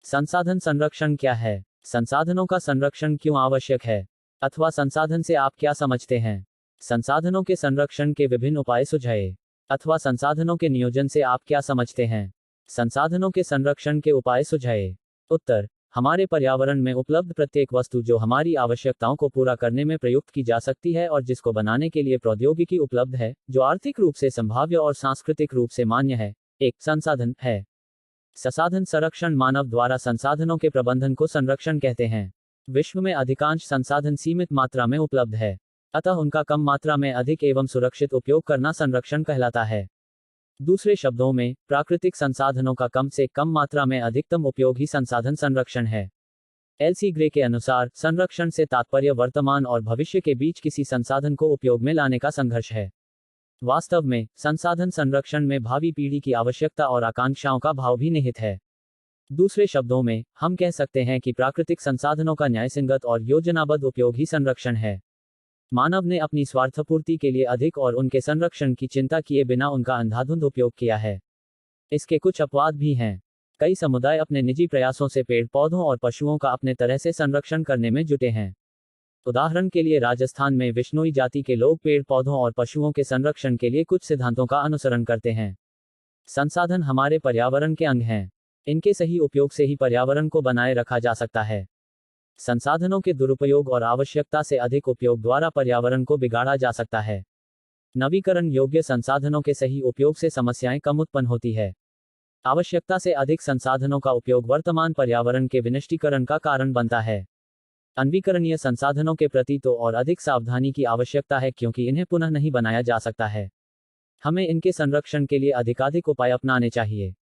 संसाधन संरक्षण क्या है? संसाधनों का संरक्षण क्यों आवश्यक है? अथवा संसाधन से आप क्या समझते हैं? संसाधनों के संरक्षण के विभिन्न उपाय सुझाएं। अथवा संसाधनों के नियोजन से आप क्या समझते हैं? संसाधनों के संरक्षण के उपाय सुझाएं। उत्तर: हमारे पर्यावरण में उपलब्ध प्रत्येक वस्तु जो हमारी आवश्यकताओं को पूरा करने में प्रयुक्त की जा सकती है और जिसको बनाने के लिए प्रौद्योगिकी उपलब्ध है, जो आर्थिक रूप से संभाव्य और सांस्कृतिक रूप से मान्य है, एक संसाधन है। संसाधन संरक्षण मानव द्वारा संसाधनों के प्रबंधन को संरक्षण कहते हैं। विश्व में अधिकांश संसाधन सीमित मात्रा में उपलब्ध है, अतः उनका कम मात्रा में अधिक एवं सुरक्षित उपयोग करना संरक्षण कहलाता है। दूसरे शब्दों में, प्राकृतिक संसाधनों का कम से कम मात्रा में अधिकतम उपयोग ही संसाधन संरक्षण है। एलसी ग्रे के अनुसार, संरक्षण से तात्पर्य वर्तमान और भविष्य के बीच किसी संसाधन को उपयोग में लाने का संघर्ष है। वास्तव में, संसाधन संरक्षण में भावी पीढ़ी की आवश्यकता और आकांक्षाओं का भाव भी निहित है। दूसरे शब्दों में, हम कह सकते हैं कि प्राकृतिक संसाधनों का न्यायसंगत और योजनाबद्ध उपयोग ही संरक्षण है। मानव ने अपनी स्वार्थपूर्ति के लिए अधिक और उनके संरक्षण की चिंता किए बिना उनका अंधाधुंध उपयोग किया है। इसके कुछ अपवाद भी हैं। कई समुदाय अपने निजी प्रयासों से पेड़ पौधों और पशुओं का अपने तरह से संरक्षण करने में जुटे हैं। उदाहरण के लिए राजस्थान में विश्नोई जाति के लोग पेड़ पौधों और पशुओं के संरक्षण के लिए कुछ सिद्धांतों का अनुसरण करते हैं। संसाधन हमारे पर्यावरण के अंग हैं। इनके सही उपयोग से ही पर्यावरण को बनाए रखा जा सकता है। संसाधनों के दुरुपयोग और आवश्यकता से अधिक उपयोग द्वारा पर्यावरण को बिगाड़ा जा सकता है। नवीकरण योग्य संसाधनों के सही उपयोग से समस्याएं कम उत्पन्न होती है। आवश्यकता से अधिक संसाधनों का उपयोग वर्तमान पर्यावरण के विनष्टीकरण का कारण बनता है। अनवीकरणीय संसाधनों के प्रति तो और अधिक सावधानी की आवश्यकता है, क्योंकि इन्हें पुनः नहीं बनाया जा सकता है। हमें इनके संरक्षण के लिए अधिकाधिक उपाय अपनाने चाहिए।